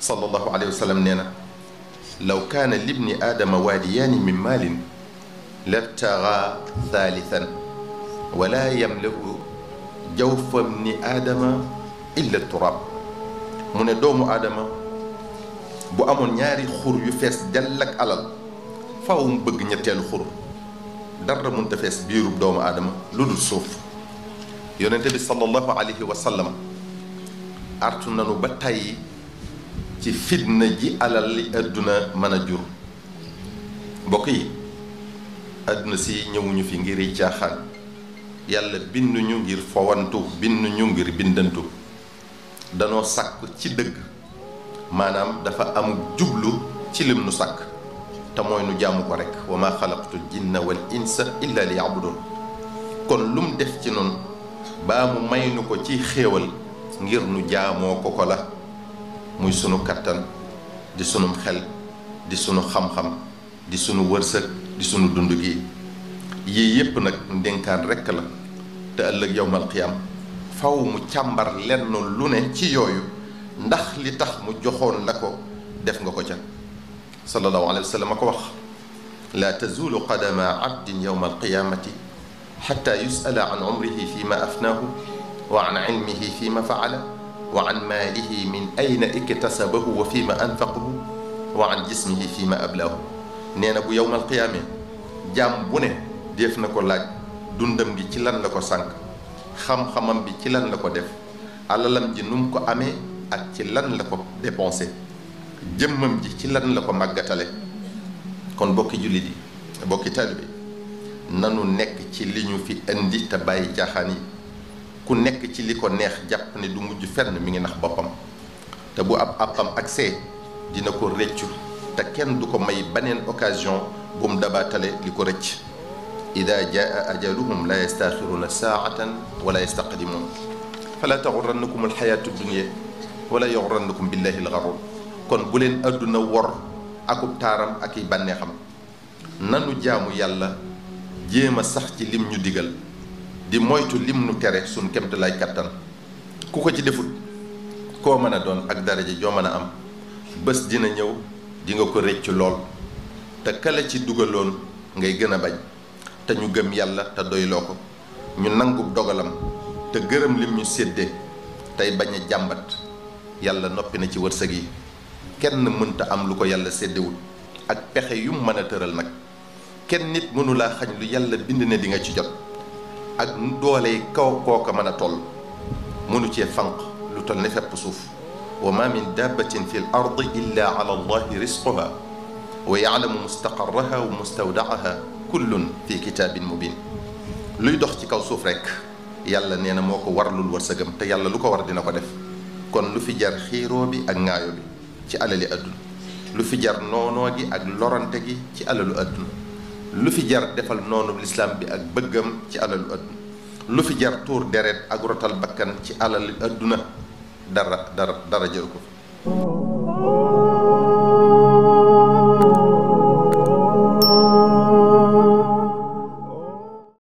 sallallahu alayhi wa sallam nee na law kaana libni aadama waadiyaani min maalin labtagaa thalithan wala yamliku jawfa bni aadama illa turaab mu ne doomu aadama bu amoon ñaari xur yu fees dell ak alal faw mu bëgg ñetteelu xur dara mënta fees biirub doomu aadama lu dul suuf yonente bi sallallahu alayhi wa sallam artu nanu ba tàyyi ci fitna ji alal li àdduna mën a jur mbokk yi àdduna si ñëwuñu fi ngir caaxaan yàlla binduñu ngir fowantu binduñu ngir bindantu danoo sàkk ci dëgg maanaam dafa am jublu ci lim nu sàkk te mooy nu jaamu ko rekk wa ma xalaqtul jinna wal insa illa li yabudun kon lum def ci noonu baa mu may nu ko ci xéewal ngir nu jaamoo ko la muy sunu kattan di sunum xel di sunu xam-xam di sunu wërsëg di sunu dund gi yii yépp nag ndénkaan rekk la te ëllëg yowmal qiyaam faw mu càmbar lenn lu ne ci yooyu ndax li tax mu joxoon la ko def nga ko ca sallallahu alayhi wa sallam a ko wax laa tazulu qadama abdin yowma alqiyamati xata yusala an umrihi fi ma afnaahu wa an ilmihi fi ma faala wa an maalihi min ayna iktasabahu wa fi ma anfaqahu wa an jismihi fi ma ablaahu nee na bu yowmal qiyaame jaam bu ne def na ko laaj dundam gi ci lan la ko sànq xam-xamam bi ci lan la ko def alalam ji nu mu ko amee ak ci lan la ko dépensé jëmmam ji ci lan la ko màggatale kon bokki jullit yi bokki taalibe nanu nekk ci li ñu fi indi te bàyyi caaxaan yi ku nekk ci li ko neex jàpp ne du mujj fenn mi ngi nax boppam te bu ab àppam accès dina ko rëccu te kenn du ko may beneen occasion bu mu dabaatale li ko rëcc ida jaa ajaluhum la yastaxiruuna saatan wala yastaqdimuun fala taxurannakum alxayaatu dunia wala yaxurannakum billahi alxarur kon bu leen adduna wor akub taaram ak i bànneexam nanu jaamu yàlla jéem a sax ci lim ñu digal di moytu lim nu tere suñ kemt lay kattan ku ko ci defut koo mën a doon ak daraja joo mën a am bés dina ñëw di nga ko rëcc lool te kala ci dugaloon ngay gën a bañ te ñu gëm yàlla te doyloo ko ñu nangub dogalam te gërëm lim ñu séddee tey bañ a jàmbat yàlla noppi na ci wërsëg yi kenn mënta am lu ko yàlla séddewul ak pexe yu mën a tëral nag kenn nit mënu laa xañ lu yàlla bind ne di nga ci jot ak nu doolee kaw kooka mën a toll mënu cee fanq lu toll ne fepp suuf wa ma min dabbatin fi l ardi illa ala allahi risquha wa yaalamu mustaqarraha wa mustawdaaha kullun fi kitaabin mubin luy dox ci kaw suuf rekk yàlla nee na moo ko warlul wërsëgam te yàlla lu ko war dina ko def kon lu fi jar xiiroo bi ak ŋaayo bi ci alali àdduna lu fi jar noonoo gi ak lorante gi ci alalu àdduna lu fi jar defal noonu lislaam bi ak bëggam ci alalu àdduna lu fi jar tuur deret ak rotal bakkan ci alalu àdduna dara jël ko